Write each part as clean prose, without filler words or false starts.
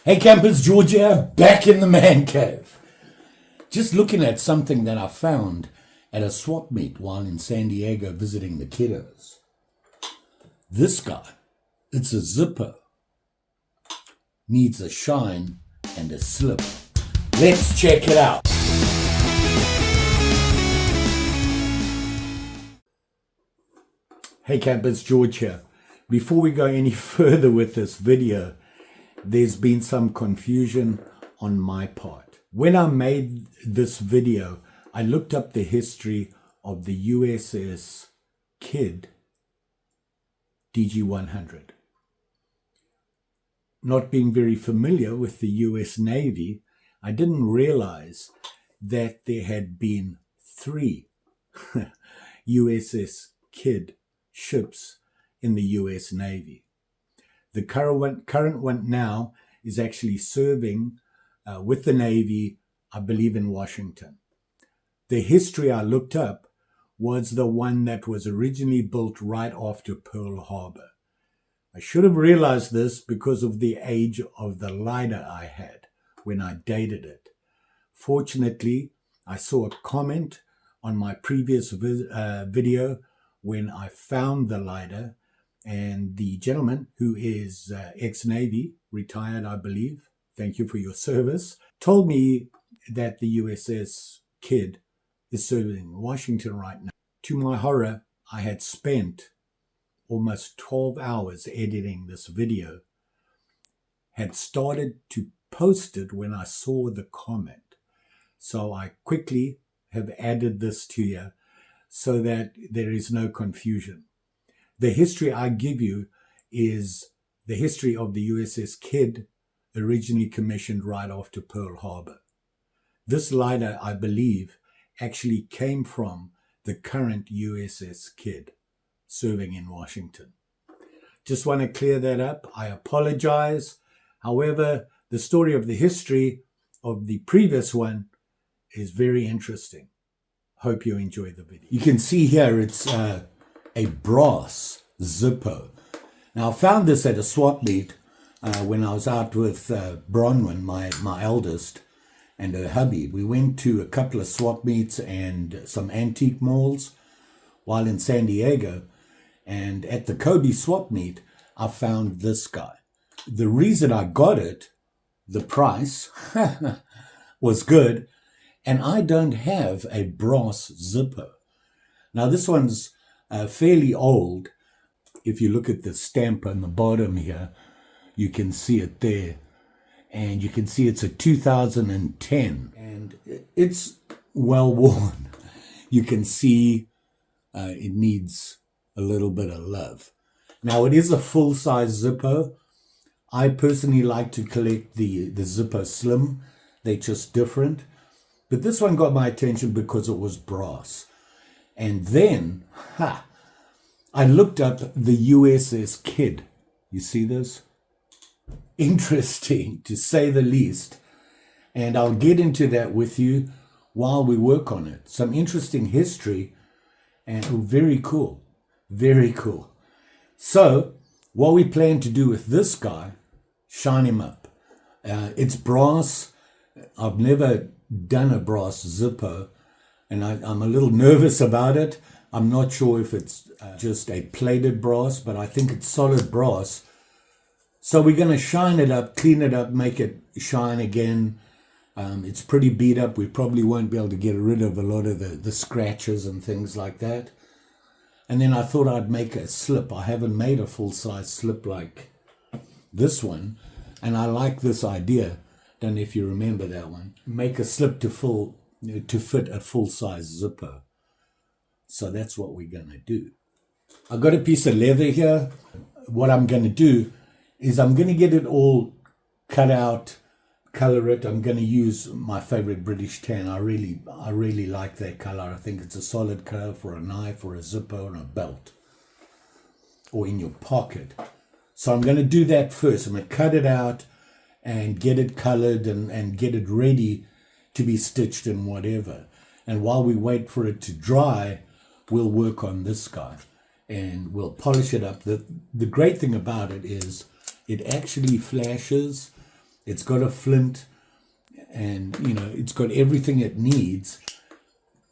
Hey campers, George here, back in the man cave. Just looking at something that I found at a swap meet while in San Diego visiting the kiddos. This guy, it's a Zippo, needs a shine and a slip. Let's check it out. Hey campers, George here. Before we go any further with this video, there's been some confusion on my part. When I made this video, I looked up the history of the USS Kidd DG-100. Not being very familiar with the US Navy, I didn't realize that there had been 3 USS Kidd ships in the US Navy. The current one now is actually serving with the Navy, I believe, in Washington. The history I looked up was the one that was originally built right after Pearl Harbor. I should have realized this because of the age of the lighter I had when I dated it. Fortunately, I saw a comment on my previous video when I found the lighter, and the gentleman, who is ex-Navy, retired, I believe, thank you for your service, told me that the USS Kidd is serving in Washington right now. To my horror, I had spent almost 12 hours editing this video, had started to post it when I saw the comment. So I quickly have added this to you so that there is no confusion. The history I give you is the history of the USS Kidd, originally commissioned right after Pearl Harbor. This lighter, I believe, actually came from the current USS Kidd, serving in Washington. Just want to clear that up. I apologize. However, the story of the history of the previous one is very interesting. Hope you enjoy the video. You can see here it's a brass Zippo. Now, I found this at a swap meet when I was out with Bronwyn, my eldest, and her hubby. We went to a couple of swap meets and some antique malls while in San Diego. And at the Kobe swap meet, I found this guy. The reason I got it, the price, was good. And I don't have a brass Zippo. Now, this one's fairly old. If you look at the stamp on the bottom here, you can see it there. And you can see it's a 2010. And it's well worn. You can see it needs a little bit of love. Now, it is a full-size Zippo. I personally like to collect the Zippo Slim. They're just different. But this one got my attention because it was brass. And then, I looked up the USS Kidd. You see this? Interesting, to say the least. And I'll get into that with you while we work on it. Some interesting history, and very cool. Very cool. So, what we plan to do with this guy, shine him up. It's brass. I've never done a brass Zippo, and I'm a little nervous about it. I'm not sure if it's just a plated brass, but I think it's solid brass. So we're going to shine it up, clean it up, make it shine again. It's pretty beat up. We probably won't be able to get rid of a lot of the scratches and things like that. And then I thought I'd make a slip. I haven't made a full-size slip like this one, and I like this idea. Don't know if you remember that one. Make a slip to fit a full-size Zippo. So that's what we're going to do. I've got a piece of leather here. What I'm going to do is I'm going to get it all cut out, color it. I'm going to use my favorite British tan. I really like that color. I think it's a solid color for a knife or a Zippo or a belt or in your pocket. So I'm going to do that first. I'm going to cut it out and get it colored and get it ready to be stitched and whatever. And while we wait for it to dry, we'll work on this guy and we'll polish it up. The great thing about it is it actually flashes. It's got a flint, and it's got everything it needs.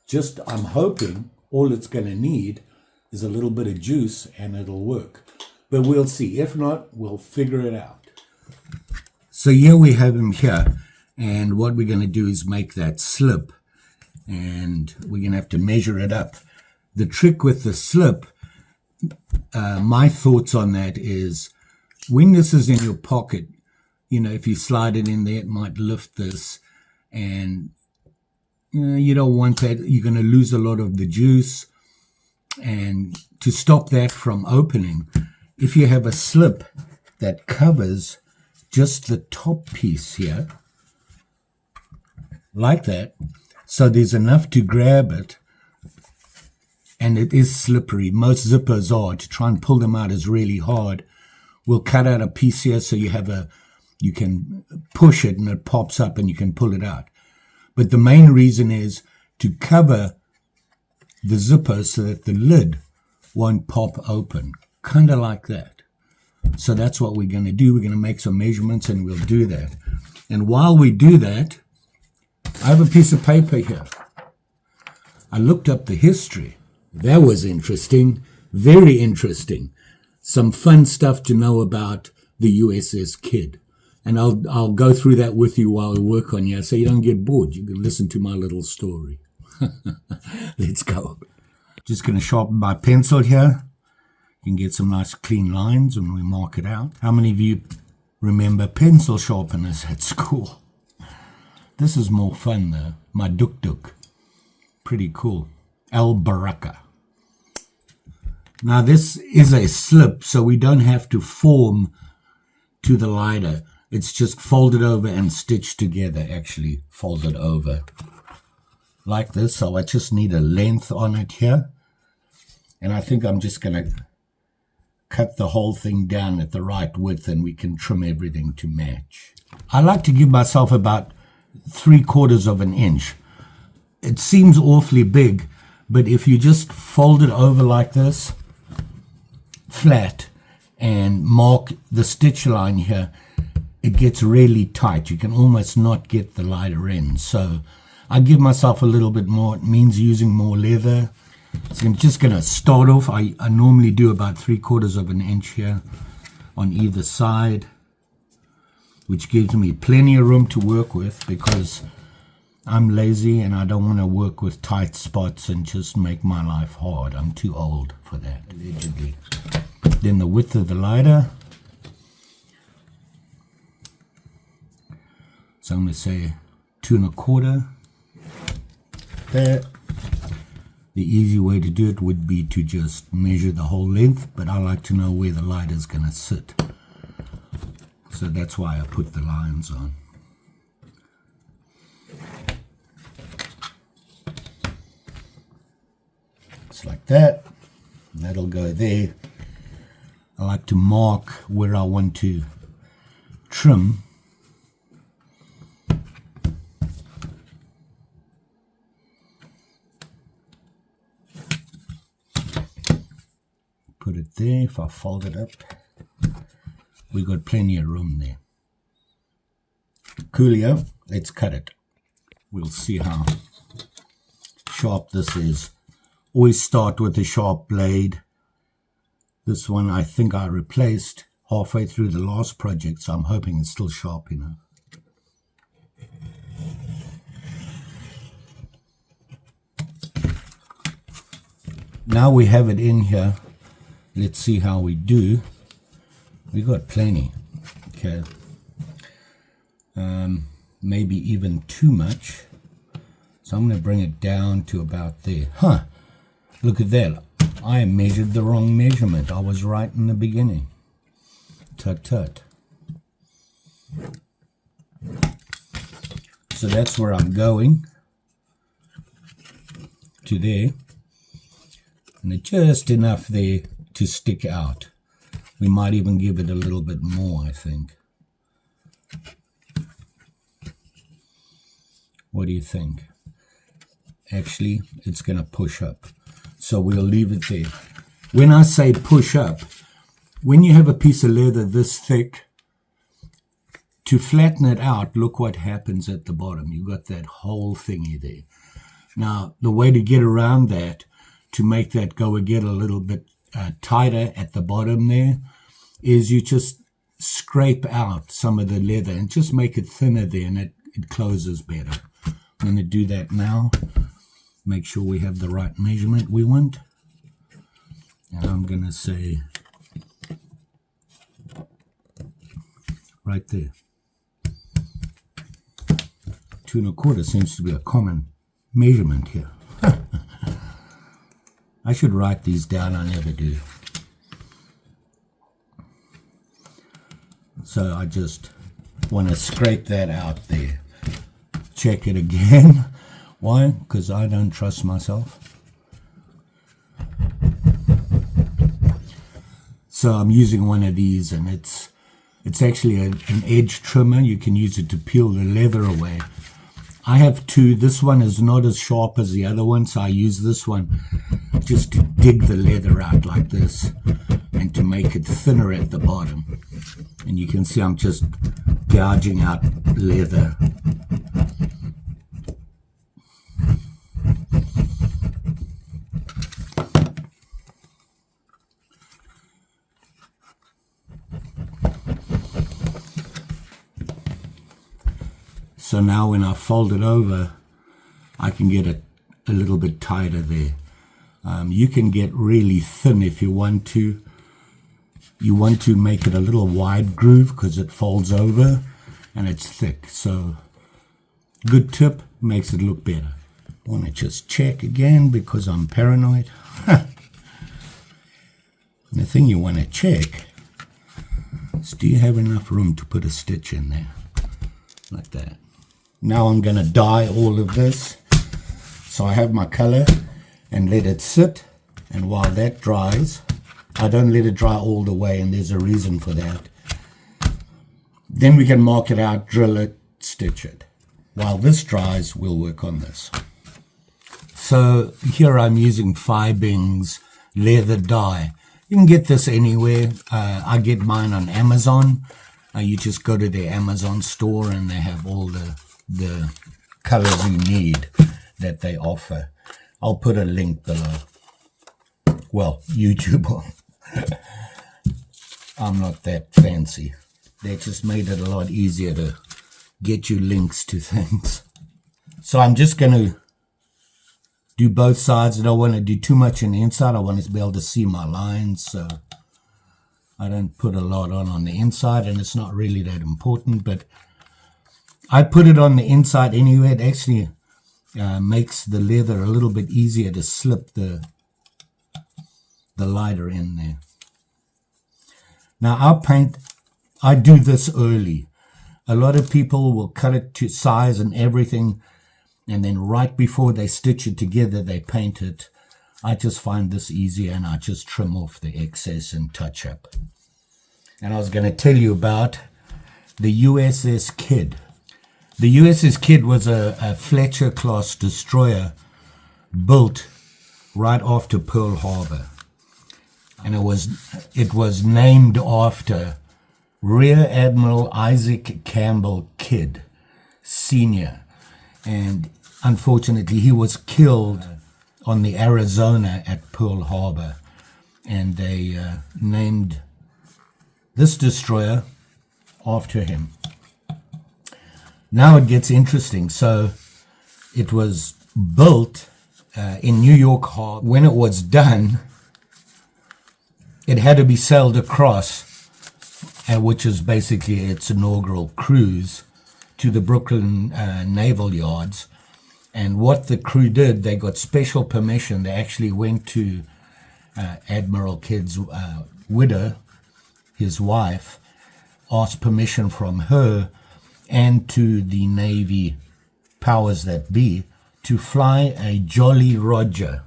Just, I'm hoping all it's going to need is a little bit of juice and it'll work. But we'll see. If not, we'll figure it out. So here we have him here. And what we're going to do is make that slip. And we're going to have to measure it up. The trick with the slip, my thoughts on that is, when this is in your pocket, if you slide it in there, it might lift this. And you don't want that. You're going to lose a lot of the juice. And to stop that from opening, if you have a slip that covers just the top piece here, like that, so there's enough to grab it, and it is slippery. Most zippers are. To try and pull them out is really hard. We'll cut out a piece here so you can push it and it pops up and you can pull it out. But the main reason is to cover the zipper so that the lid won't pop open, kind of like that. So that's what we're going to do. We're going to make some measurements and we'll do that. And while we do that, I have a piece of paper here. I looked up the history. That was interesting, very interesting. Some fun stuff to know about the USS Kidd. And I'll go through that with you while we work on you so you don't get bored. You can listen to my little story. Let's go. Just going to sharpen my pencil here. You can get some nice clean lines when we mark it out. How many of you remember pencil sharpeners at school? This is more fun though. My duk-duk. Pretty cool. Al Baraka. Now this is a slip, so we don't have to form to the lighter. It's just folded over and stitched together, actually folded over. Like this, so I just need a length on it here. And I think I'm just going to cut the whole thing down at the right width and we can trim everything to match. I like to give myself about 3/4 of an inch. It seems awfully big, but if you just fold it over like this, flat, and mark the stitch line here, it gets really tight. You can almost not get the lighter in. So I give myself a little bit more. It means using more leather. So I'm just going to start off. I normally do about 3/4 of an inch here on either side, which gives me plenty of room to work with because I'm lazy and I don't want to work with tight spots and just make my life hard. I'm too old for that, allegedly. Then the width of the lighter. So I'm going to say 2 1/4. There. The easy way to do it would be to just measure the whole length, but I like to know where the lighter is going to sit. So that's why I put the lines on. It's like that. That'll go there. I like to mark where I want to trim. Put it there. If I fold it up, we got plenty of room there. Coolio, let's cut it. We'll see how sharp this is. Always start with a sharp blade. This one I think I replaced halfway through the last project, so I'm hoping it's still sharp enough. Now we have it in here. Let's see how we do. We got plenty. Okay. Maybe even too much. So I'm going to bring it down to about there. Huh. Look at that. I measured the wrong measurement. I was right in the beginning. Tut tut. So that's where I'm going. To there. And just enough there to stick out. We might even give it a little bit more, I think. What do you think? Actually, it's going to push up. So we'll leave it there. When I say push up, when you have a piece of leather this thick, To flatten it out, look what happens at the bottom. You've got that whole thingy there. Now, the way to get around that, to make that go again a little bit tighter at the bottom there, is you just scrape out some of the leather and just make it thinner there, and it closes better. I'm going to do that now. Make sure we have the right measurement we want. And I'm going to say right there. 2 1/4 seems to be a common measurement here. I should write these down, I never do. So I just want to scrape that out there. Check it again. Why? Because I don't trust myself. So I'm using one of these, and it's actually an edge trimmer. You can use it to peel the leather away. I have 2. This one is not as sharp as the other one, so I use this one just to dig the leather out like this and to make it thinner at the bottom. And you can see I'm just gouging out leather. So now when I fold it over, I can get it a little bit tighter there. You can get really thin if you want to. You want to make it a little wide groove because it folds over and it's thick. So good tip, makes it look better. I want to just check again because I'm paranoid. The thing you want to check is, do you have enough room to put a stitch in there? Like that. Now I'm going to dye all of this. So I have my color and let it sit. And while that dries, I don't let it dry all the way, and there's a reason for that. Then we can mark it out, drill it, stitch it. While this dries, we'll work on this. So here I'm using Faribault's leather dye. You can get this anywhere. I get mine on Amazon. You just go to their Amazon store and they have all the colors you need that they offer. I'll put a link below. Well, YouTube. I'm not that fancy. They just made it a lot easier to get you links to things. So I'm just going to do both sides. I don't want to do too much on the inside. I want to be able to see my lines, so I don't put a lot on the inside, and it's not really that important, but I put it on the inside anyway. It actually makes the leather a little bit easier to slip the lighter in there. Now our paint, I do this early. A lot of people will cut it to size and everything, and then right before they stitch it together, they paint it. I just find this easier, and I just trim off the excess and touch up. And I was going to tell you about the USS Kidd. The USS Kidd was a Fletcher-class destroyer built right after Pearl Harbor. And it was named after Rear Admiral Isaac Campbell Kidd, Sr. And unfortunately, he was killed on the Arizona at Pearl Harbor. And they named this destroyer after him. Now it gets interesting. So it was built in New York Harbor. When it was done, it had to be sailed across, which is basically its inaugural cruise, to the Brooklyn Naval Yards. And what the crew did, they got special permission. They actually went to Admiral Kidd's widow, his wife, asked permission from her and to the Navy powers that be to fly a Jolly Roger,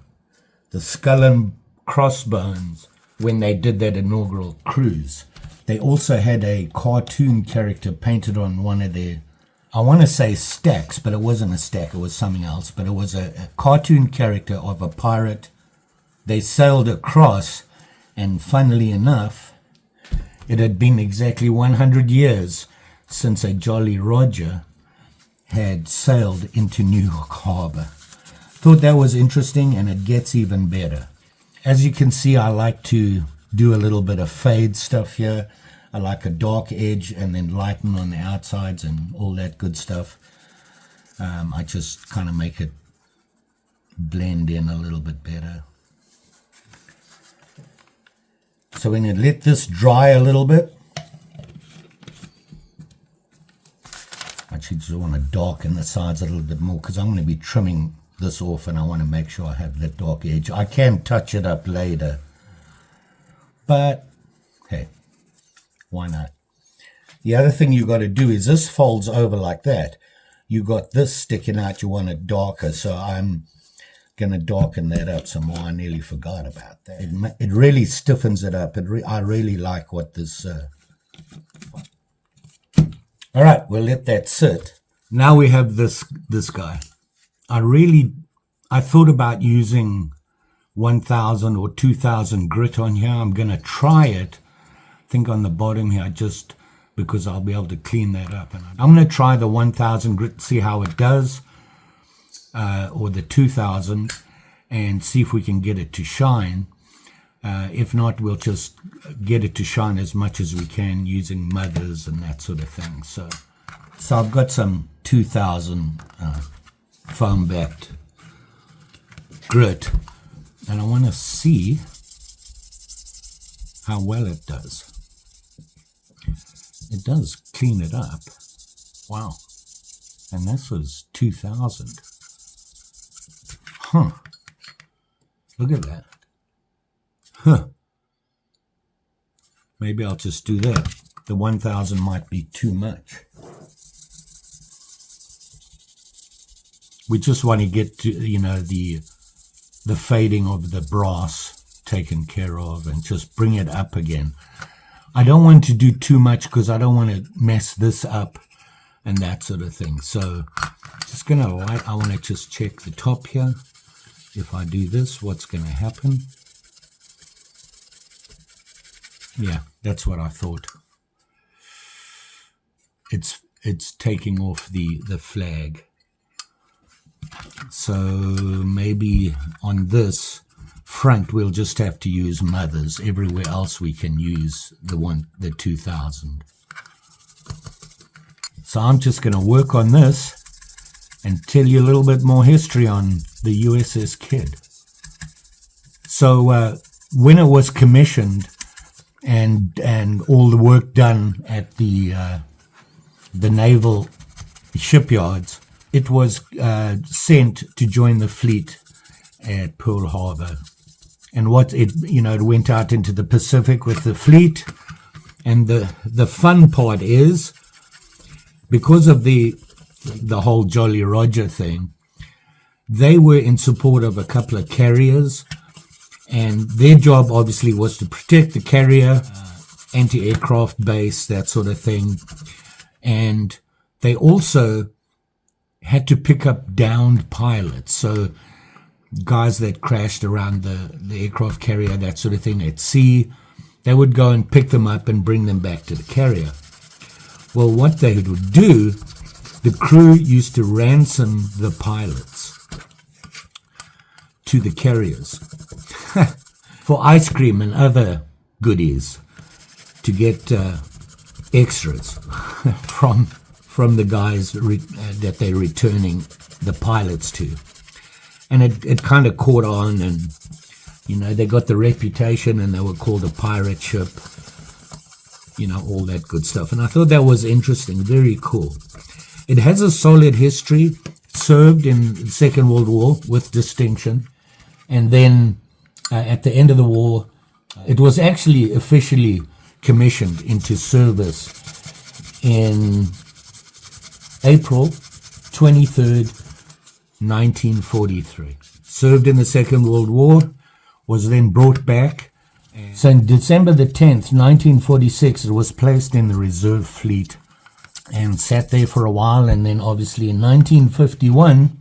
the skull and crossbones, when they did that inaugural cruise. They also had a cartoon character painted on one of their, I want to say stacks, but it wasn't a stack, it was something else, but it was a cartoon character of a pirate. They sailed across, and funnily enough, it had been exactly 100 years since a Jolly Roger had sailed into New York Harbor. Thought that was interesting, and it gets even better. As you can see, I like to do a little bit of fade stuff here. I like a dark edge and then lighten on the outsides and all that good stuff. I just kind of make it blend in a little bit better. So when you let this dry a little bit, actually just want to darken the sides a little bit more because I'm going to be trimming this off and I want to make sure I have that dark edge. I can touch it up later, but hey, why not? The other thing you got to do is this folds over like that. You got this sticking out, you want it darker, so I'm going to darken that up some more. I nearly forgot about that. It really stiffens it up. I really like what this... All right, we'll let that sit. Now we have this guy. I thought about using 1000 or 2000 grit on here. I'm going to try it. I think on the bottom here, just because I'll be able to clean that up. And I'm going to try the 1000 grit, see how it does, or the 2000, and see if we can get it to shine. If not, we'll just get it to shine as much as we can using mothers and that sort of thing. So I've got some 2000 foam backed grit, and I want to see how well it does. It does clean it up. Wow. And this was 2000. Huh. Look at that. Huh. Maybe I'll just do that. The 1000 might be too much. We just want to get to, the fading of the brass taken care of and just bring it up again. I don't want to do too much because I don't want to mess this up and that sort of thing. So just going to light. I want to just check the top here. If I do this, what's going to happen? Yeah, that's what I thought. It's taking off the flag. So maybe on this front we'll just have to use mothers. Everywhere else we can use the 2000. So I'm just going to work on this and tell you a little bit more history on the USS Kidd. So when it was commissioned and all the work done at the naval shipyards, it was sent to join the fleet at Pearl Harbor. And it went out into the Pacific with the fleet. And the fun part is, because of the whole Jolly Roger thing, they were in support of a couple of carriers, and their job obviously was to protect the carrier, anti-aircraft base, that sort of thing. And they also had to pick up downed pilots, so guys that crashed around the aircraft carrier, that sort of thing, at sea, they would go and pick them up and bring them back to the carrier. Well, what they would do, the crew used to ransom the pilots to the carriers for ice cream and other goodies to get extras from the guys that they're returning the pilots to. And it kind of caught on, and they got the reputation, and they were called a pirate ship, all that good stuff. And I thought that was interesting, very cool. It has a solid history, served in the Second World War with distinction, and then at the end of the war, it was actually officially commissioned into service in April 23rd, 1943. Served in the Second World War, was then brought back. So in December the 10th, 1946, it was placed in the reserve fleet and sat there for a while, and then obviously in 1951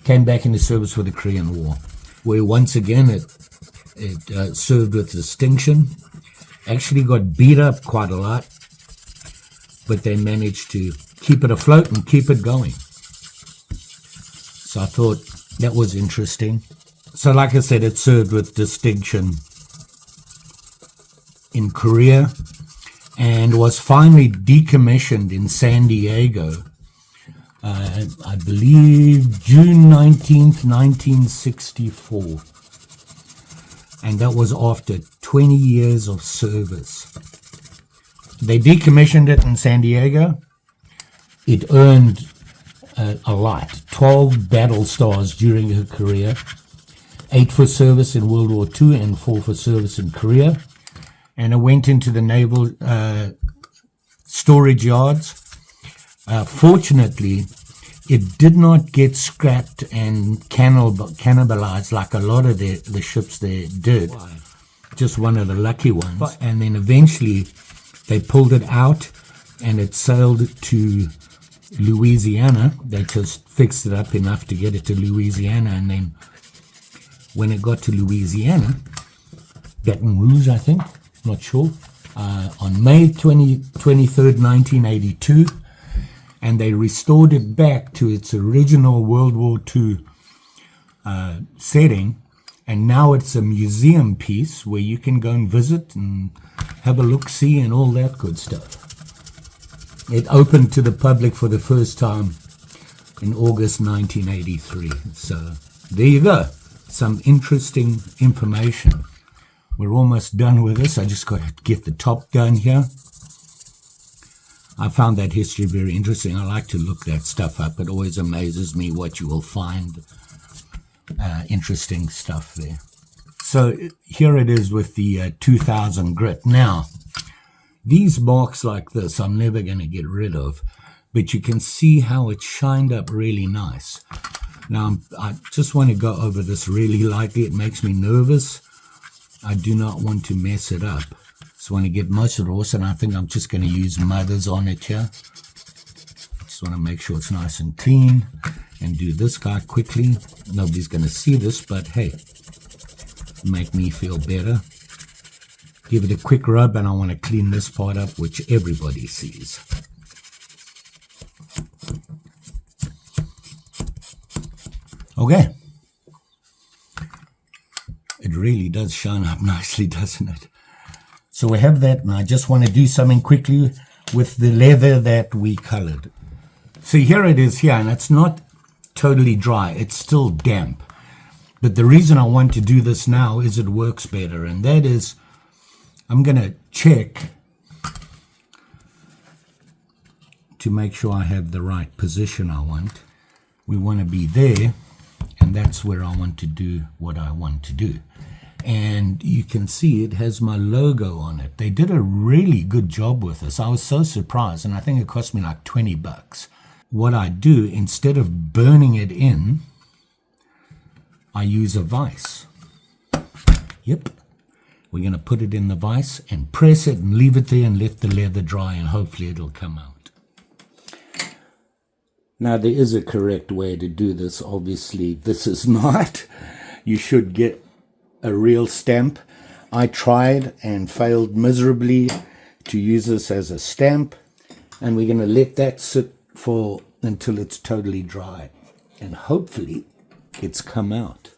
came back into service for the Korean War, where once again it served with distinction. Actually got beat up quite a lot, but they managed to keep it afloat and keep it going. So I thought that was interesting. So like I said, it served with distinction in Korea and was finally decommissioned in San Diego, I believe June 19th, 1964. And that was after 20 years of service. They decommissioned it in San Diego. It earned a lot, 12 battle stars during her career, 8 for service in World War II and 4 for service in Korea. And it went into the naval storage yards. Fortunately, it did not get scrapped and cannibalized like a lot of the ships there did. Just one of the lucky ones. And then eventually they pulled it out and it sailed to Louisiana. They just fixed it up enough to get it to Louisiana. And then when it got to Louisiana, Baton Rouge, I think, not sure, on May 23rd, 1982, and they restored it back to its original World War II setting, and now it's a museum piece where you can go and visit and have a look-see and all that good stuff. It opened to the public for the first time in August 1983. So there you go, some interesting information. We're almost done with this. I just got to get the top done here. I found that history very interesting. I like to look that stuff up. It always amazes me what you will find interesting stuff there. So here it is with the 2000 grit. Now, these marks like this, I'm never going to get rid of, but you can see how it shined up really nice. Now, I just want to go over this really lightly. It makes me nervous. I do not want to mess it up. Just want to get most of it off, and I think I'm just going to use mothers on it here. Just want to make sure it's nice and clean and do this guy quickly. Nobody's going to see this, but hey, make me feel better. Give it a quick rub, and I want to clean this part up, which everybody sees. Okay. It really does shine up nicely, doesn't it? So we have that, and I just want to do something quickly with the leather that we colored. So here it is here, and it's not totally dry. It's still damp. But the reason I want to do this now is it works better, and that is I'm going to check to make sure I have the right position I want. We want to be there, and that's where I want to do what I want to do. And you can see it has my logo on it. They did a really good job with this. I was so surprised, and I think it cost me like $20. What I do, instead of burning it in, I use a vise. Yep. We're going to put it in the vise and press it and leave it there and let the leather dry, and hopefully it'll come out. Now, there is a correct way to do this. Obviously, this is not. You should get a real stamp. I tried and failed miserably to use this as a stamp, and we're going to let that sit for until it's totally dry, and hopefully it's come out.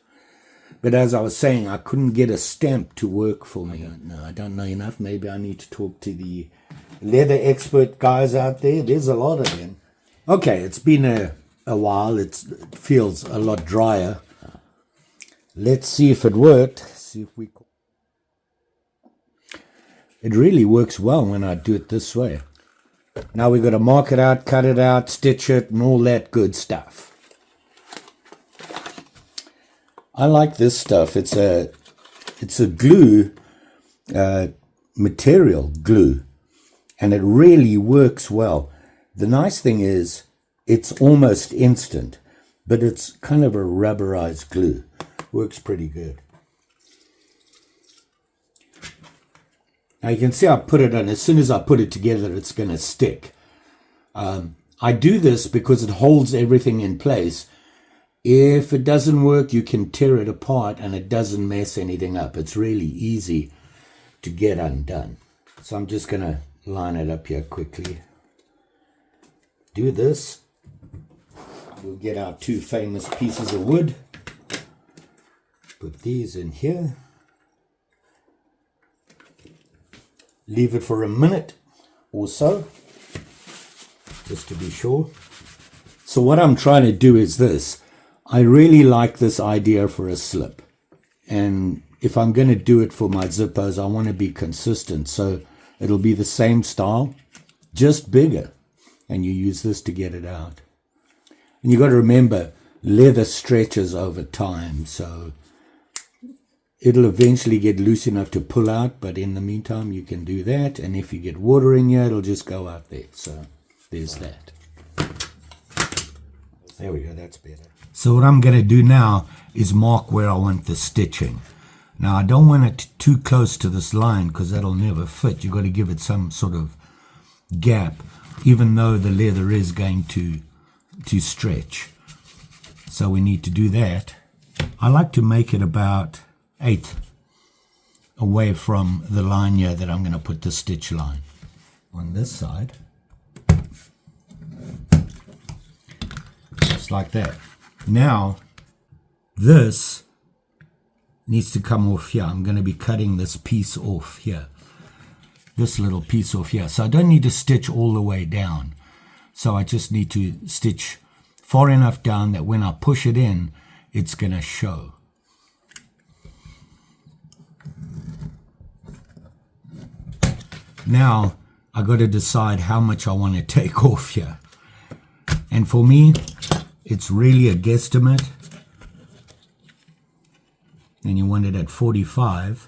But as I was saying, I couldn't get a stamp to work for me. I don't know enough. Maybe I need to talk to the leather expert guys out there. There's a lot of them. Okay, it's been a while. It feels a lot drier. Let's see if it worked. It really works well when I do it this way. Now we've got to mark it out, cut it out, stitch it, and all that good stuff. I like this stuff. It's a glue, material glue, and it really works well. The nice thing is it's almost instant, but it's kind of a rubberized glue. Works pretty good. Now you can see I put it on. As soon as I put it together, it's going to stick. I do this because it holds everything in place. If it doesn't work, you can tear it apart and it doesn't mess anything up. It's really easy to get undone. So I'm just going to line it up here quickly. do this. We'll get our two famous pieces of wood. Put these in here. Leave it for a minute or so, just to be sure. So what I'm trying to do is this. I really like this idea for a slip. And if I'm going to do it for my zippos, I want to be consistent. So it'll be the same style, just bigger. And you use this to get it out. And you got to remember, leather stretches over time. So it'll eventually get loose enough to pull out. But in the meantime, you can do that. And if you get water in here, it'll just go out there. So there's that. There we go, that's better. So what I'm going to do now is mark where I want the stitching. Now I don't want it too close to this line because that'll never fit. You've got to give it some sort of gap, even though the leather is going to stretch. So we need to do that. I like to make it about 1/8 away from the line here that I'm going to put the stitch line on this side. Just like that. Now, this needs to come off here. I'm going to be cutting this piece off here. This little piece off here. So I don't need to stitch all the way down. So I just need to stitch far enough down that when I push it in, it's going to show. Now, I got to decide how much I want to take off here. And for me, it's really a guesstimate. And you want it at 45.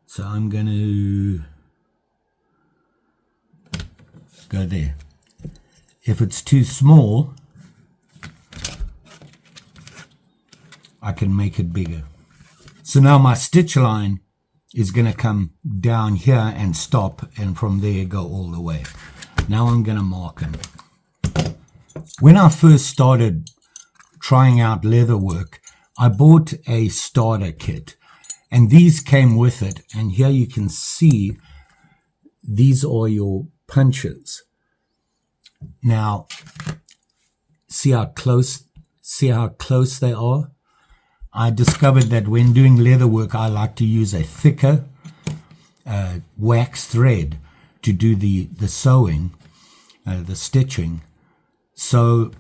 So I'm going to go there. If it's too small, I can make it bigger. So now my stitch line is going to come down here and stop, and from there go all the way. Now I'm going to mark them. When I first started trying out leather work, I bought a starter kit, and these came with it. And here you can see these are your punches. Now, see how close they are? I discovered that when doing leather work, I like to use a thicker wax thread to do the sewing, the stitching. So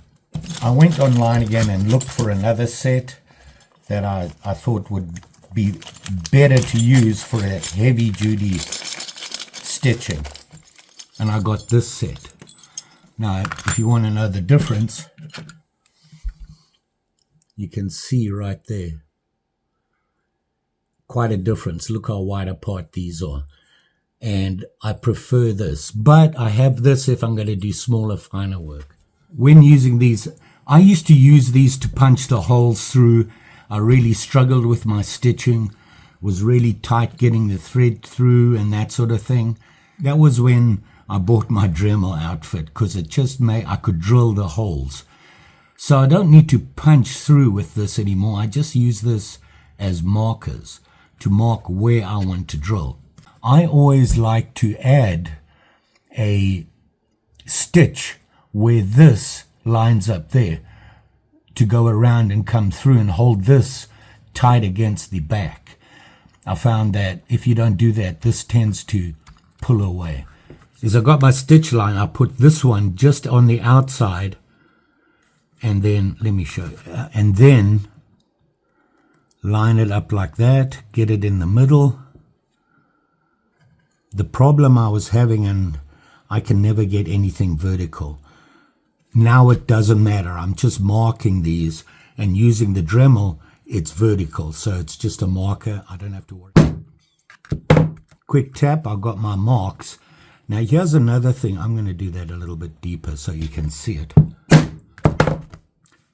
I went online again and looked for another set that I thought would be better to use for that heavy-duty stitching. And I got this set. Now, if you want to know the difference, you can see right there. Quite a difference. Look how wide apart these are. And I prefer this. But I have this if I'm going to do smaller, finer work. When using these, I used to use these to punch the holes through. I really struggled with my stitching. Was really tight getting the thread through and that sort of thing. That was when I bought my Dremel outfit, because it just made, I could drill the holes. So I don't need to punch through with this anymore. I just use this as markers to mark where I want to drill. I always like to add a stitch where this lines up there to go around and come through and hold this tight against the back. I found that if you don't do that, this tends to pull away. As I got my stitch line, I put this one just on the outside, and then, let me show you, and then line it up like that, get it in the middle. The problem I was having, and I can never get anything vertical. Now it doesn't matter. I'm just marking these, and using the Dremel, it's vertical. So it's just a marker. I don't have to worry. Quick tap, I've got my marks. Now here's another thing. I'm going to do that a little bit deeper so you can see it.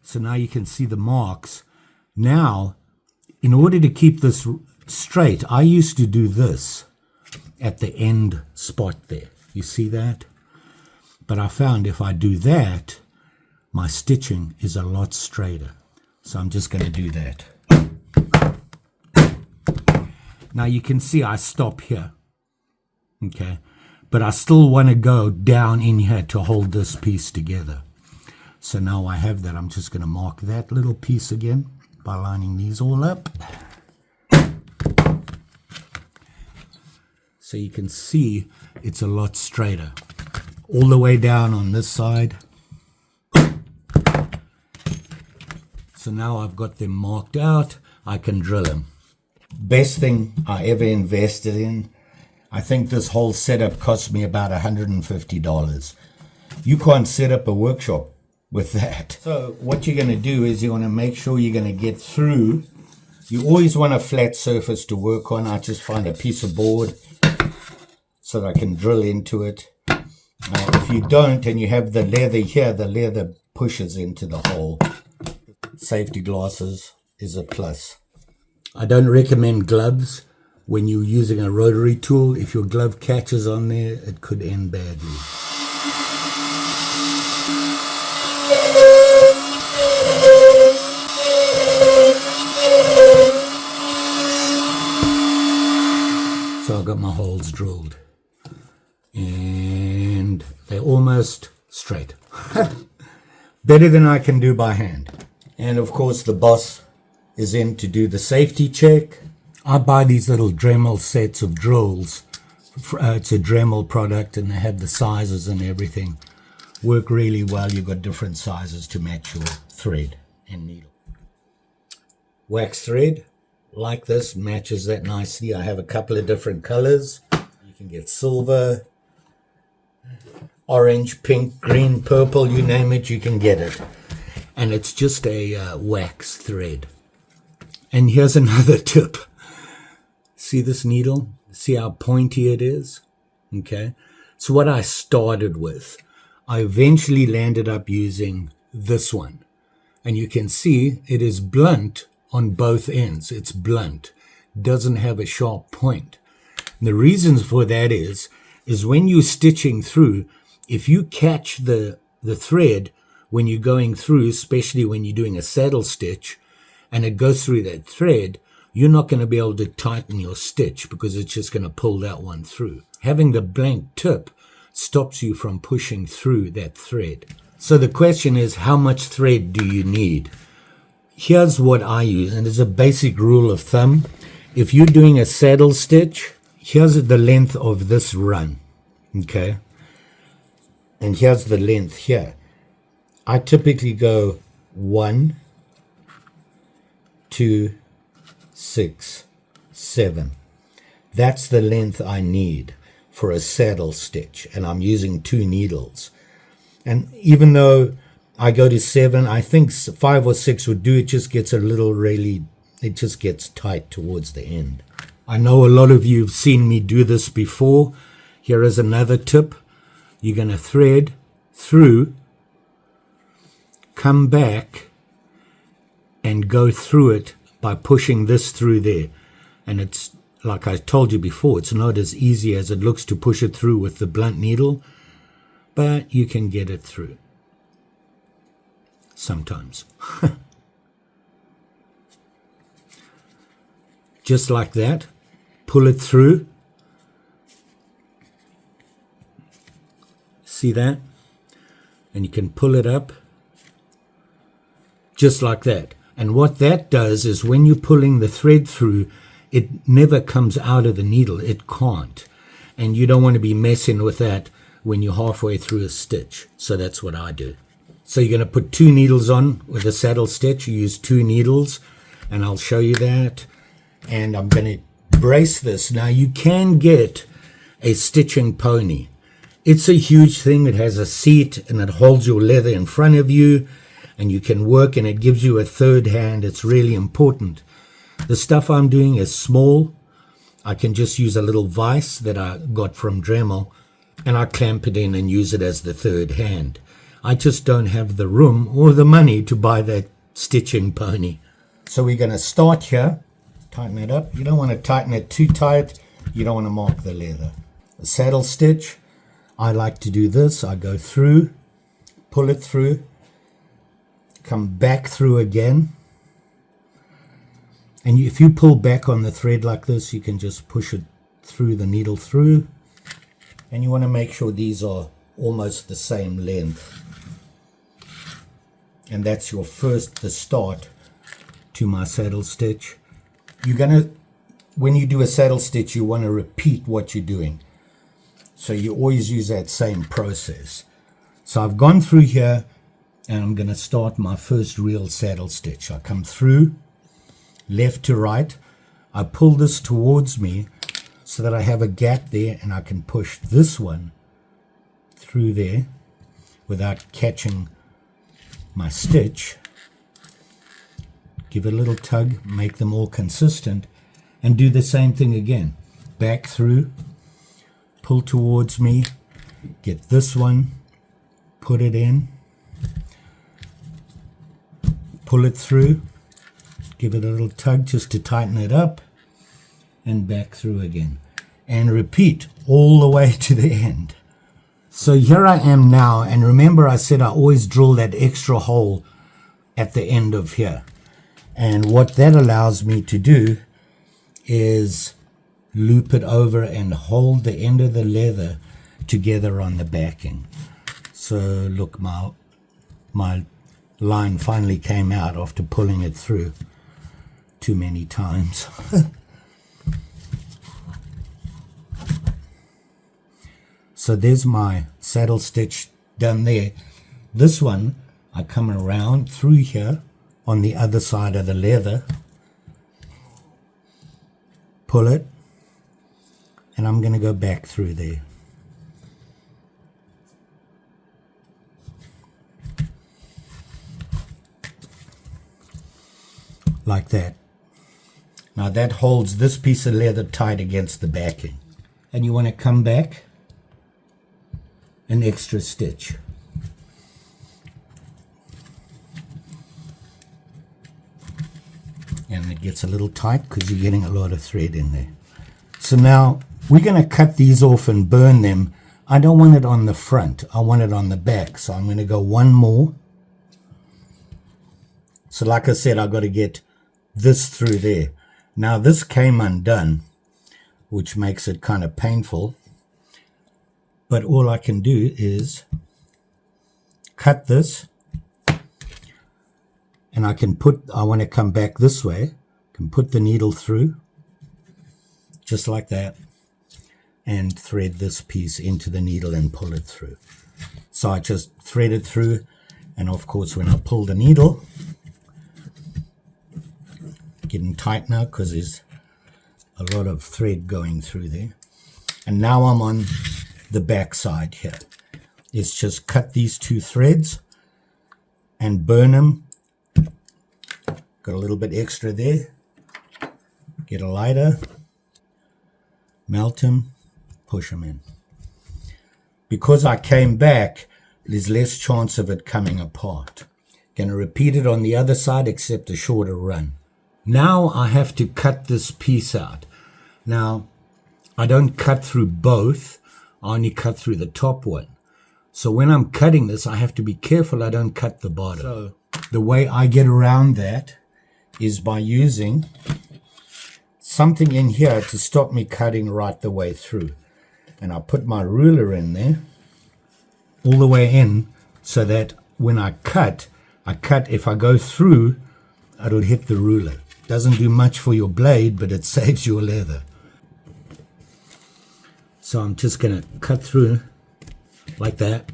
So now you can see the marks. Now, in order to keep this straight, I used to do this at the end spot there. You see that? But I found if I do that, my stitching is a lot straighter. So I'm just going to do that. Now you can see I stop here. Okay. but I still want to go down in here to hold this piece together. So now I have that. I'm just going to mark that little piece again by lining these all up. So you can see it's a lot straighter. All the way down on this side. So now I've got them marked out. I can drill them. Best thing I ever invested in. I think this whole setup cost me about $150. You can't set up a workshop with that. So what you're going to do is you want to make sure you're going to get through. You always want a flat surface to work on. I just find a piece of board so that I can drill into it. If you don't and you have the leather here, the leather pushes into the hole. Safety glasses is a plus. I don't recommend gloves when you're using a rotary tool. If your glove catches on there, it could end badly. So I've got my holes drilled. And they're almost straight. Better than I can do by hand. And of course the boss is in to do the safety check. I buy these little Dremel sets of drills. It's a Dremel product and they have the sizes and everything. Work really well. You've got different sizes to match your thread and needle. Wax thread like this matches that nicely. I have a couple of different colors. You can get silver, orange, pink, green, purple, you name it, you can get it. And it's just a wax thread. And here's another tip. See this needle? See how pointy it is? Okay. So what I started with, I eventually landed up using this one. And you can see it is blunt on both ends. It's blunt. Doesn't have a sharp point. And the reasons for that is when you're stitching through, if you catch the thread when you're going through, especially when you're doing a saddle stitch, and it goes through that thread, you're not going to be able to tighten your stitch because it's just going to pull that one through. Having the blank tip stops you from pushing through that thread. So the question is, how much thread do you need? Here's what I use, and it's a basic rule of thumb. If you're doing a saddle stitch, here's the length of this run, okay? And here's the length here. I typically go 1, 2, 6, 7. That's the length I need for a saddle stitch, and I'm using 2 needles. And even though I go to 7, I think 5 or 6 would do. It just gets a little it just gets tight towards the end. I know a lot of you have seen me do this before. Here is another tip. You're going to thread through, come back, and go through it by pushing this through there. And it's, like I told you before, it's not as easy as it looks to push it through with the blunt needle, but you can get it through. Sometimes. Just like that. Pull it through. See that? And you can pull it up. Just like that. And what that does is when you're pulling the thread through, it never comes out of the needle. It can't. And you don't want to be messing with that when you're halfway through a stitch. So that's what I do. So you're going to put 2 needles on with a saddle stitch. You use 2 needles, and I'll show you that. And I'm going to brace this. Now you can get a stitching pony. It's a huge thing. It has a seat and it holds your leather in front of you, and you can work, and it gives you a third hand. It's really important. The stuff I'm doing is small. I can just use a little vise that I got from Dremel, and I clamp it in and use it as the third hand. I just don't have the room or the money to buy that stitching pony. So we're going to start here. Tighten it up. You don't want to tighten it too tight. You don't want to mark the leather. A saddle stitch, I like to do this. I go through, pull it through, come back through again. And if you pull back on the thread like this, you can just push it through the needle through. And you want to make sure these are almost the same length. And that's the start to my saddle stitch. When you do a saddle stitch, you want to repeat what you're doing. So you always use that same process. So I've gone through here and I'm going to start my first real saddle stitch. I come through left to right. I pull this towards me so that I have a gap there, and I can push this one through there without catching my stitch. Give it a little tug, make them all consistent, and do the same thing again. Back through, pull towards me, get this one, put it in, pull it through, give it a little tug just to tighten it up, and back through again. And repeat all the way to the end. So here I am now, and remember I said I always drill that extra hole at the end of here. And what that allows me to do is loop it over and hold the end of the leather together on the backing. So look, my line finally came out after pulling it through too many times. So there's my saddle stitch done there. This one, I come around through here on the other side of the leather, pull it, and I'm going to go back through there. Like that. Now that holds this piece of leather tight against the backing. And you want to come back an extra stitch. And it gets a little tight because you're getting a lot of thread in there. So now we're going to cut these off and burn them. I don't want it on the front, I want it on the back. So I'm going to go one more. So like I said, I've got to get this through there. Now this came undone, which makes it kind of painful. But all I can do is cut this, and I want to come back this way, can put the needle through, just like that, and thread this piece into the needle and pull it through. So I just thread it through, and of course when I pull the needle, getting tight now because there's a lot of thread going through there. And now I'm on the back side here. Is just cut these two threads and burn them. Got a little bit extra there. Get a lighter, melt them, push them in. Because I came back, there's less chance of it coming apart. Going to repeat it on the other side, except a shorter run. Now I have to cut this piece out. Now I don't cut through both, I only cut through the top one. So when I'm cutting this, I have to be careful I don't cut the bottom. So the way I get around that is by using something in here to stop me cutting right the way through. And I put my ruler in there, all the way in, so that when I cut, if I go through, it'll hit the ruler. Doesn't do much for your blade, but it saves your leather. So I'm just going to cut through like that.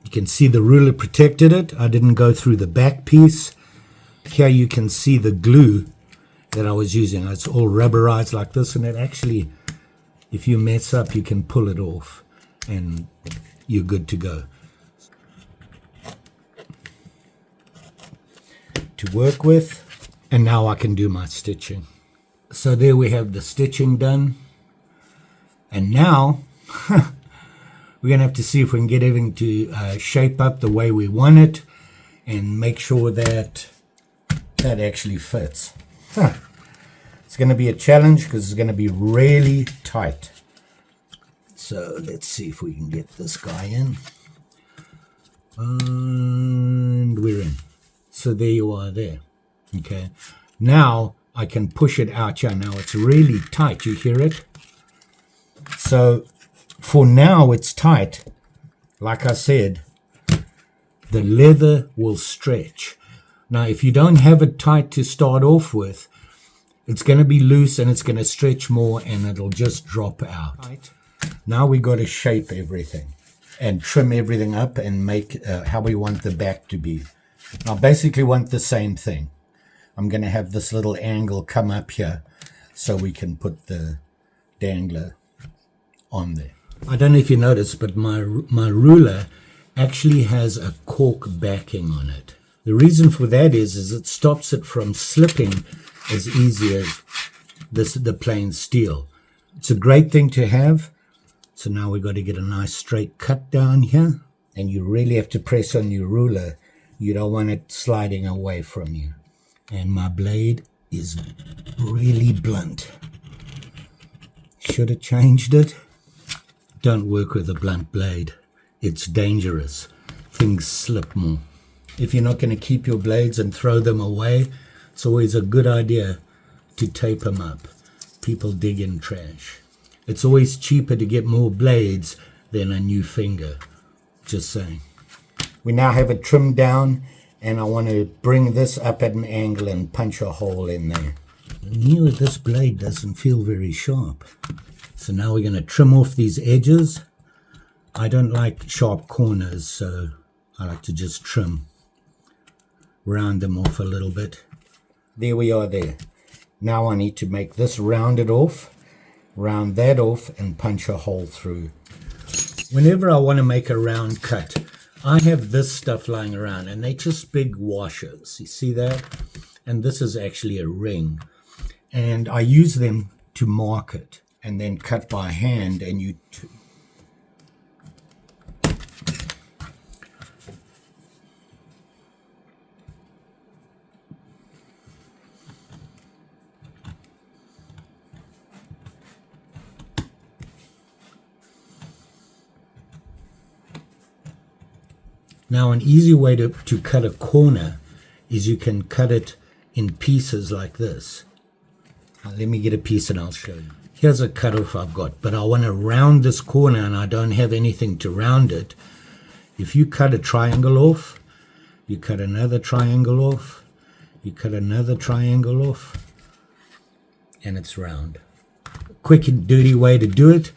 You can see the ruler protected it. I didn't go through the back piece. Here you can see the glue that I was using. It's all rubberized like this, and it actually, if you mess up, you can pull it off and you're good to go. To work with, and now I can do my stitching. So there we have the stitching done. And now we're going to have to see if we can get everything to shape up the way we want it and make sure that that actually fits. It's going to be a challenge because it's going to be really tight. So let's see if we can get this guy in. And we're in. So there you are there. Okay. Now I can push it out here. Now it's really tight. You hear it? So for now it's tight. Like I said, the leather will stretch. Now if you don't have it tight to start off with, it's going to be loose and it's going to stretch more and it'll just drop out. Right. Now we got to shape everything and trim everything up and make how we want the back to be. I basically want the same thing. I'm going to have this little angle come up here so we can put the dangler on there. I don't know if you noticed, but my ruler actually has a cork backing on it. The reason for that is it stops it from slipping as easy as the plain steel. It's a great thing to have. So now we've got to get a nice straight cut down here, and you really have to press on your ruler. You don't want it sliding away from you. And my blade is really blunt. Should have changed it. Don't work with a blunt blade. It's dangerous. Things slip more. If you're not going to keep your blades and throw them away, it's always a good idea to tape them up. People dig in trash. It's always cheaper to get more blades than a new finger. Just saying. We now have it trimmed down, and I want to bring this up at an angle and punch a hole in there. I knew this blade doesn't feel very sharp. So now we're going to trim off these edges. I don't like sharp corners, so I like to just trim. Round them off a little bit. There we are there. Now I need to make this rounded off, round that off, and punch a hole through. Whenever I want to make a round cut, I have this stuff lying around, and they're just big washers. You see that? And this is actually a ring. And I use them to mark it, and then cut by hand, and you... Now an easy way to cut a corner is you can cut it in pieces like this. Now, let me get a piece and I'll show you. Here's a cut-off I've got, but I want to round this corner and I don't have anything to round it. If you cut a triangle off, you cut another triangle off, you cut another triangle off, and it's round. Quick and dirty way to do it,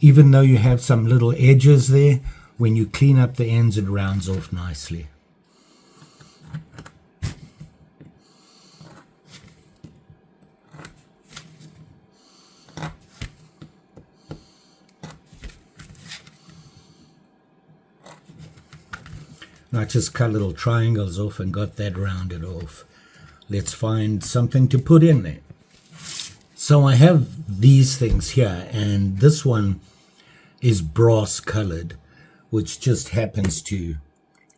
even though you have some little edges there, when you clean up the ends, it rounds off nicely. Now I just cut little triangles off and got that rounded off. Let's find something to put in there. So I have these things here, and this one is brass colored, which just happens to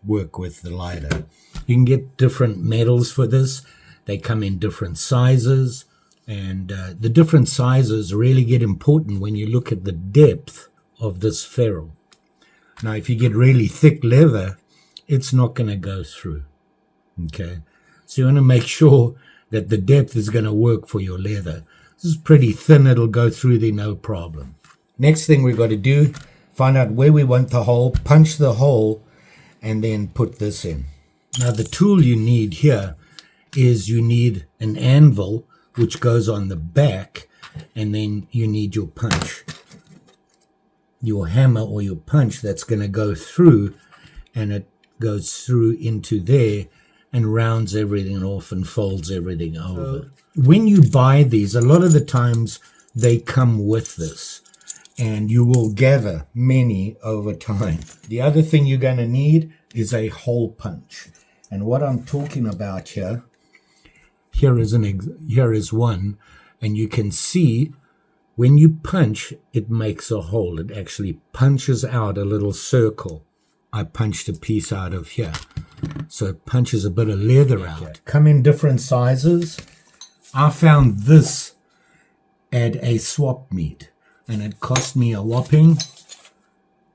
work with the lighter. You can get different metals for this. They come in different sizes, and the different sizes really get important when you look at the depth of this ferrule. Now, if you get really thick leather, it's not going to go through, okay? So you want to make sure that the depth is going to work for your leather. This is pretty thin, it'll go through there no problem. Next thing we've got to do, find out where we want the hole, punch the hole, and then put this in. Now the tool you need here is you need an anvil, which goes on the back, and then you need your punch. Your hammer or your punch that's going to go through, and it goes through into there and rounds everything off and folds everything over. When you buy these, a lot of the times they come with this, and you will gather many over time. The other thing you're going to need is a hole punch. And what I'm talking about here is one, and you can see when you punch, it makes a hole. It actually punches out a little circle. I punched a piece out of here. So it punches a bit of leather out. Come in different sizes. I found this at a swap meet, and it cost me a whopping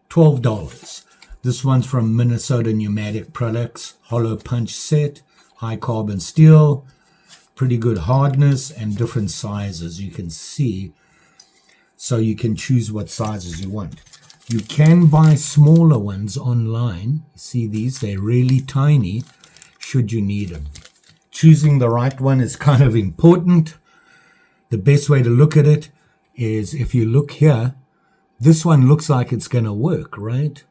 $12. This one's from Minnesota Pneumatic Products, hollow punch set, high carbon steel, pretty good hardness, and different sizes. You can see so you can choose what sizes you want. You can buy smaller ones online. See these? They're really tiny, should you need them. Choosing the right one is kind of important. The best way to look at it is if you look here, this one looks like it's going to work, right?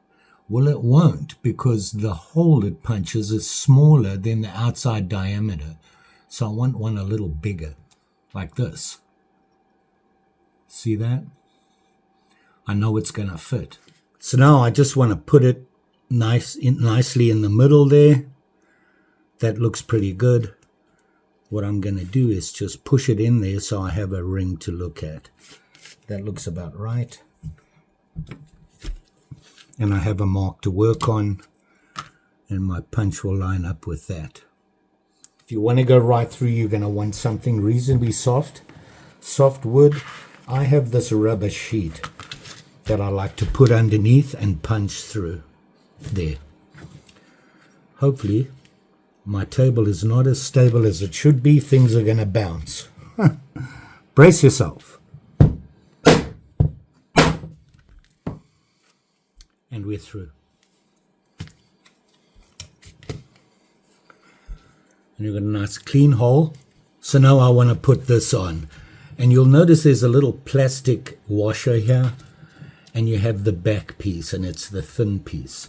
Well, it won't, because the hole it punches is smaller than the outside diameter. So I want one a little bigger, like this. See that? I know it's going to fit. So now I just want to put it nicely in the middle there. That looks pretty good. What I'm going to do is just push it in there so I have a ring to look at. That looks about right. And I have a mark to work on, and my punch will line up with that. If you want to go right through, you're going to want something reasonably soft wood. I have this rubber sheet that I like to put underneath and punch through there. Hopefully my table is not as stable as it should be. Things are going to bounce. Brace yourself. And we're through. And you've got a nice clean hole. So now I want to put this on. And you'll notice there's a little plastic washer here. And you have the back piece, and it's the thin piece.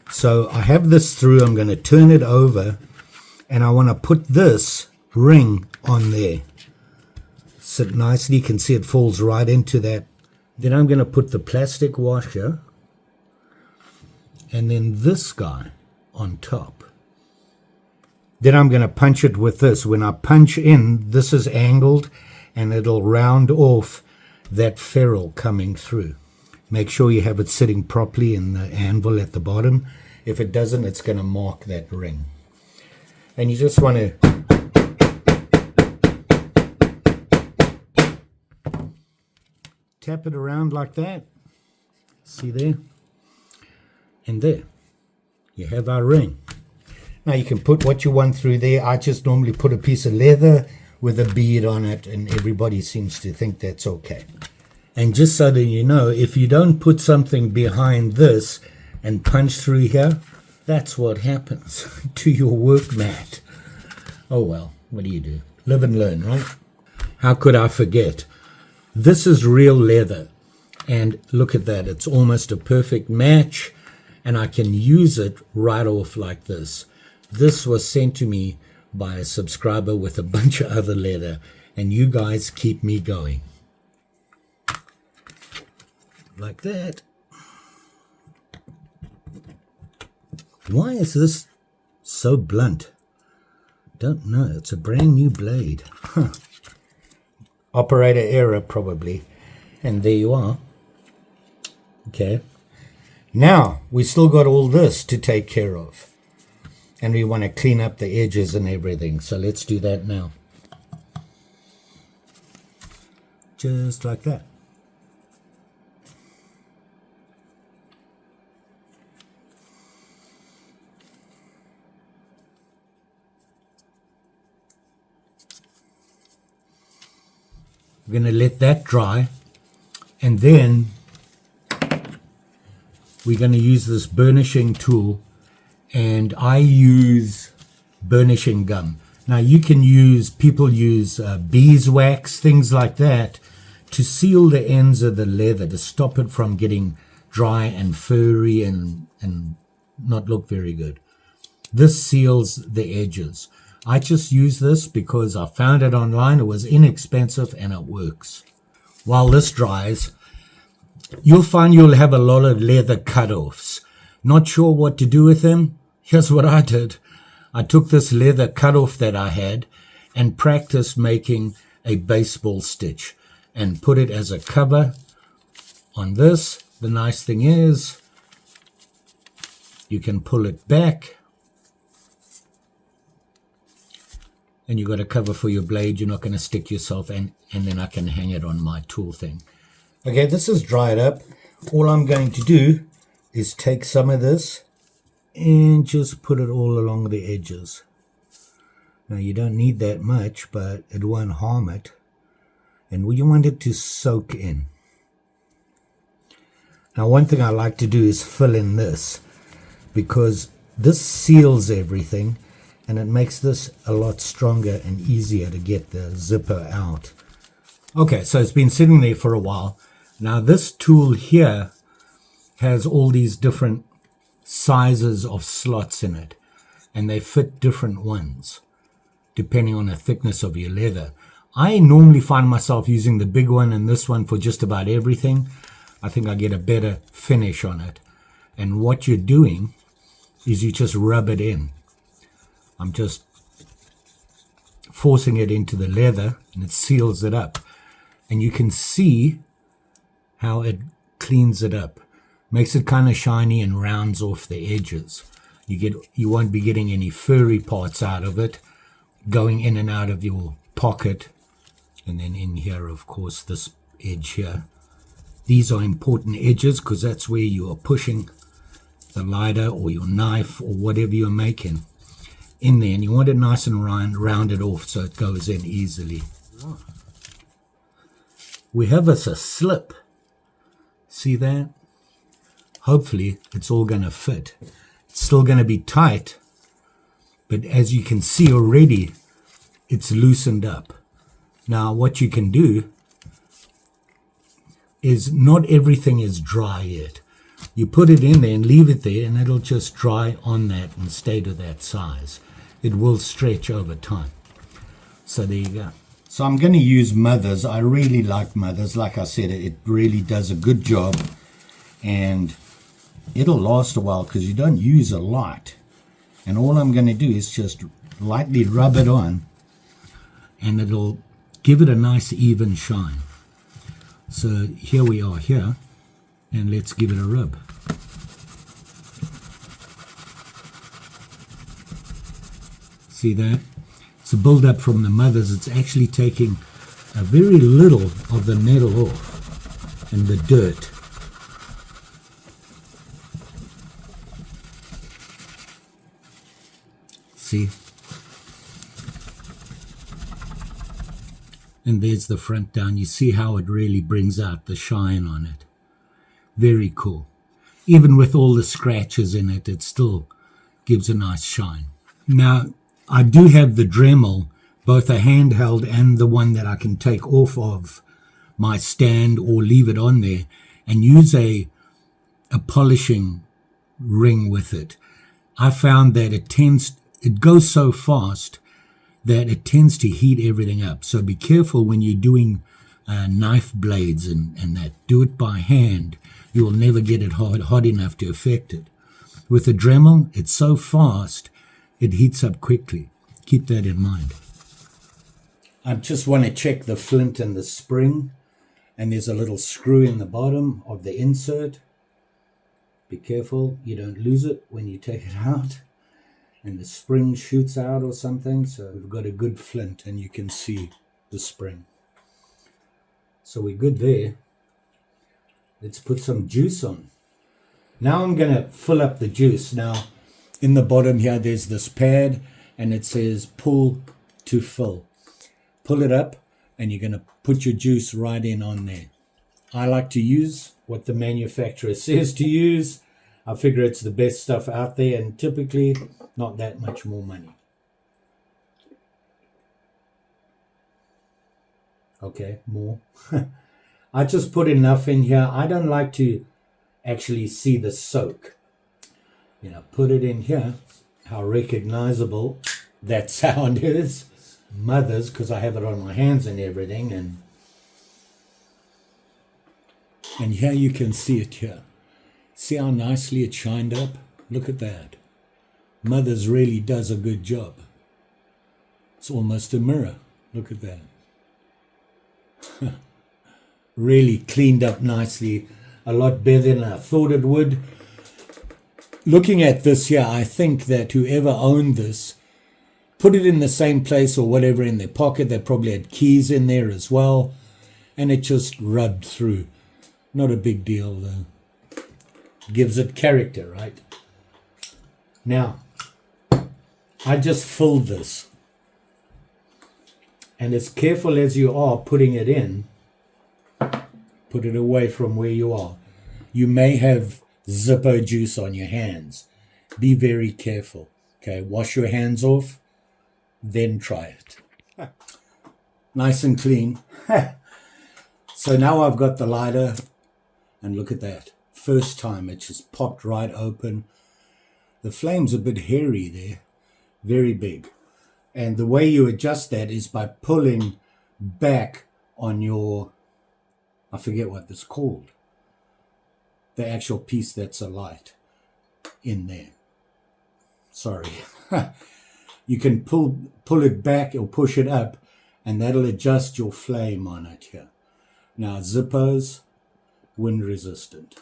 So I have this through. I'm going to turn it over. And I want to put this ring on there. Sit nicely. You can see it falls right into that. Then I'm going to put the plastic washer. And then this guy on top. Then I'm going to punch it with this. When I punch in, this is angled, and it'll round off that ferrule coming through. Make sure you have it sitting properly in the anvil at the bottom. If it doesn't, it's going to mark that ring. And you just want to tap it around like that. See there? And there. You have our ring. Now you can put what you want through there. I just normally put a piece of leather with a bead on it, and everybody seems to think that's okay. And just so that you know, if you don't put something behind this and punch through here, that's what happens to your work mat. Oh well, what do you do? Live and learn, right? How could I forget? This is real leather. And look at that, it's almost a perfect match. And I can use it right off like this. This was sent to me by a subscriber with a bunch of other leather. And you guys keep me going. Like that. Why is this so blunt? Don't know. It's a brand new blade. Huh. Operator error probably. And there you are. Okay. Now we still got all this to take care of. And we want to clean up the edges and everything. So let's do that now. Just like that. We're going to let that dry, and then we're going to use this burnishing tool, and I use burnishing gum. Now you can use, people use beeswax, things like that, to seal the ends of the leather, to stop it from getting dry and furry and not look very good. This seals the edges. I just use this because I found it online. It was inexpensive and it works. While this dries, you'll find you'll have a lot of leather cut-offs. Not sure what to do with them? Here's what I did. I took this leather cut-off that I had and practiced making a baseball stitch and put it as a cover on this. The nice thing is you can pull it back. And you've got a cover for your blade. You're not going to stick yourself, and then I can hang it on my tool thing. Okay, this is dried up. All I'm going to do is take some of this and just put it all along the edges. Now, you don't need that much, but it won't harm it. And you want it to soak in. Now, one thing I like to do is fill in this, because this seals everything and it makes this a lot stronger and easier to get the zipper out. Okay, so it's been sitting there for a while. Now this tool here has all these different sizes of slots in it, and they fit different ones depending on the thickness of your leather. I normally find myself using the big one and this one for just about everything. I think I get a better finish on it. And what you're doing is you just rub it in. I'm just forcing it into the leather and it seals it up. And you can see how it cleans it up. Makes it kind of shiny and rounds off the edges. You won't be getting any furry parts out of it going in and out of your pocket. And then in here, of course, this edge here. These are important edges because that's where you are pushing the lighter or your knife or whatever you're making in there. And you want it nice and rounded off so it goes in easily. We have us a slip. See that? Hopefully it's all going to fit. It's still going to be tight, but as you can see already, it's loosened up. Now what you can do is, not everything is dry yet. You put it in there and leave it there and it'll just dry on that and stay to that size. It will stretch over time. So there you go. So I'm going to use Mothers. I really like Mothers. Like I said, it really does a good job and it'll last a while because you don't use a lot. And all I'm going to do is just lightly rub it on and it'll give it a nice even shine. So here we are here, and let's give it a rub. See that? It's a build-up from the Mothers. It's actually taking a very little of the metal off and the dirt. See? And there's the front down. You see how it really brings out the shine on it. Very cool. Even with all the scratches in it, it still gives a nice shine. Now, I do have the Dremel, both a handheld and the one that I can take off of my stand or leave it on there and use a polishing ring with it. I found that it goes so fast that it tends to heat everything up. So be careful when you're doing knife blades and that. Do it by hand. You will never get it hot enough to affect it. With a Dremel, it's so fast, it heats up quickly. Keep that in mind. I just want to check the flint and the spring, and there's a little screw in the bottom of the insert. Be careful you don't lose it when you take it out and the spring shoots out or something. So we've got a good flint and you can see the spring. So we're good there. Let's put some juice on. Now I'm going to fill up the juice. Now in the bottom here there's this pad and it says pull to fill. Pull it up and you're going to put your juice right in on there. I like to use what the manufacturer says to use. I figure it's the best stuff out there and typically not that much more money. Okay, more. I just put enough in here. I don't like to actually see the soak. You know, put it in here. How recognizable that sound is. Mothers, because I have it on my hands and everything. And here you can see it here. See how nicely it shined up? Look at that. Mothers really does a good job. It's almost a mirror. Look at that. Really cleaned up nicely. A lot better than I thought it would. Looking at this here, I think that whoever owned this put it in the same place or whatever in their pocket. They probably had keys in there as well. And it just rubbed through. Not a big deal though. Gives it character, right? Now, I just filled this. And as careful as you are putting it in, put it away from where you are. You may have Zippo juice on your hands. Be very careful. Okay, wash your hands off, then try it. Nice and clean. So now I've got the lighter, and look at that. First time it just popped right open. The flame's a bit hairy there, very big. And the way you adjust that is by pulling back on your, I forget what it's called, the actual piece that's alight in there. Sorry. You can pull it back or push it up, and that'll adjust your flame on it here. Now, Zippos, wind resistant.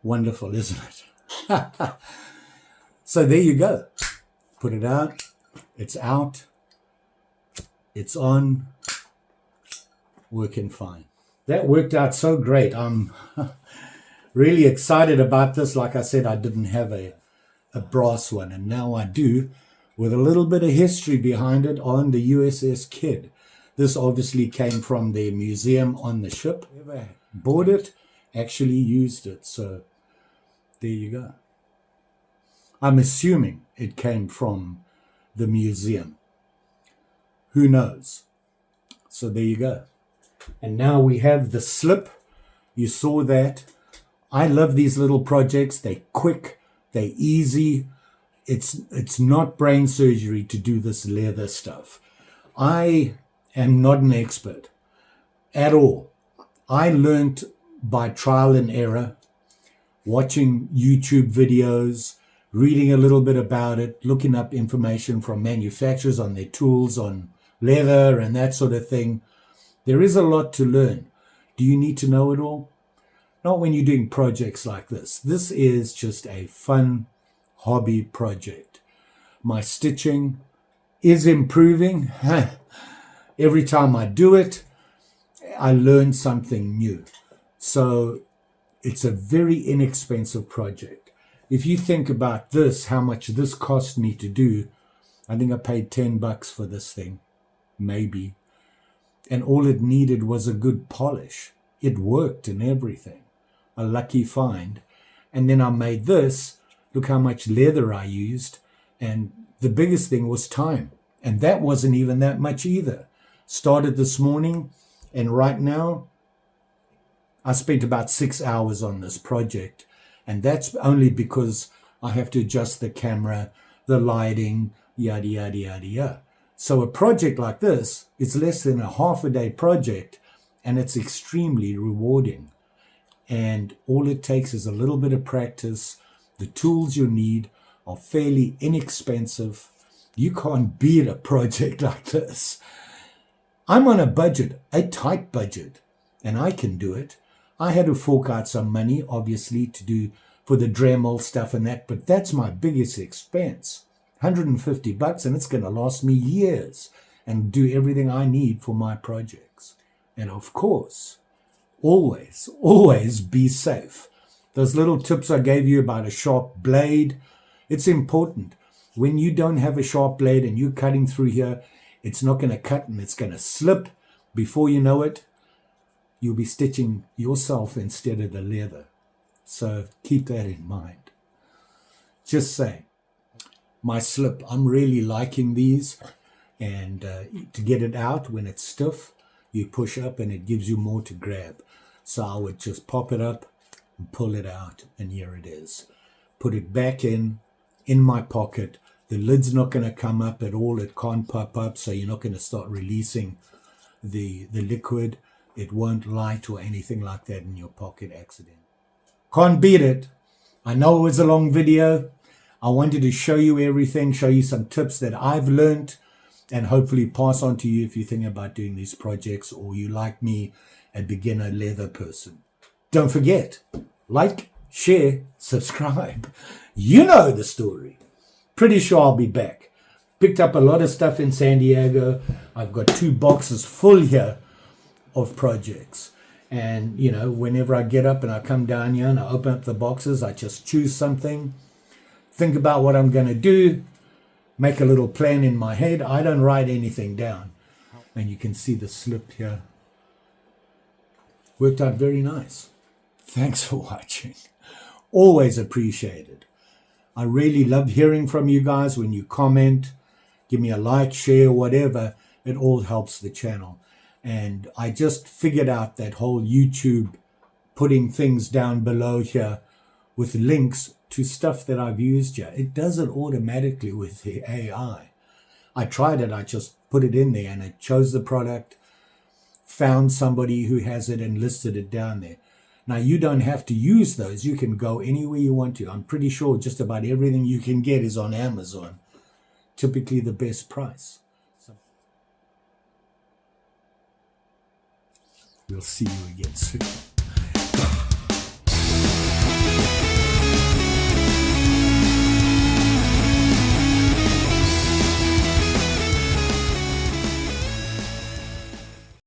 Wonderful, isn't it? So there you go. Put it out. It's out. It's on. Working fine. That worked out so great. I'm really excited about this. Like I said, I didn't have a brass one, and now I do, with a little bit of history behind it on the USS Kidd. This obviously came from the museum on the ship. Whoever bought it actually used it. So there you go. I'm assuming it came from the museum. Who knows? So there you go. And now we have the slip. You saw that. I love these little projects. They're quick. They're easy. It's not brain surgery to do this leather stuff. I am not an expert at all. I learned by trial and error, watching YouTube videos, reading a little bit about it, looking up information from manufacturers on their tools, on leather and that sort of thing. There is a lot to learn. Do you need to know it all? Not when you're doing projects like this. This is just a fun hobby project. My stitching is improving. Every time I do it, I learn something new. So it's a very inexpensive project. If you think about this, how much this cost me to do, I think I paid $10 for this thing, maybe. And all it needed was a good polish. It worked and everything. A lucky find. And then I made this. Look how much leather I used. And the biggest thing was time. And that wasn't even that much either. Started this morning, and right now, I spent about 6 hours on this project. And that's only because I have to adjust the camera, the lighting, yada, yada, yada, yada. So a project like this is less than a half a day project, and it's extremely rewarding. And all it takes is a little bit of practice. The tools you need are fairly inexpensive. You can't beat a project like this. I'm on a budget, a tight budget, and I can do it. I had to fork out some money, obviously, to do for the Dremel stuff and that, but that's my biggest expense. $150, and it's going to last me years and do everything I need for my projects. And of course, always be safe. Those little tips I gave you about a sharp blade, it's important. When you don't have a sharp blade and you're cutting through here, it's not going to cut and it's going to slip. Before you know it, you'll be stitching yourself instead of the leather. So keep that in mind. Just saying. My slip, I'm really liking these. And to get it out when it's stiff, you push up and it gives you more to grab. So I would just pop it up and pull it out, and here it is. Put it back in my pocket. The lid's not going to come up at all. It can't pop up, so you're not going to start releasing the liquid. It won't light or anything like that in your pocket accident. Can't beat it. I know it was a long video. I wanted to show you everything, show you some tips that I've learned, and hopefully pass on to you if you think about doing these projects or you, like me, a beginner leather person. Don't forget, like, share, subscribe. You know the story. Pretty sure I'll be back. Picked up a lot of stuff in San Diego. I've got 2 boxes full here of projects. And, you know, whenever I get up and I come down here and I open up the boxes, I just choose something, think about what I'm going to do, make a little plan in my head. I don't write anything down. And you can see the slip here. Worked out very nice. Thanks for watching. Always appreciated. I really love hearing from you guys when you comment, give me a like, share, whatever. It all helps the channel. And I just figured out that whole YouTube putting things down below here with links to stuff that I've used here. It does it automatically with the AI. I tried it. I just put it in there and it chose the product, found somebody who has it and listed it down there. Now, you don't have to use those. You can go anywhere you want to. I'm pretty sure just about everything you can get is on Amazon, typically the best price. So we'll see you again soon.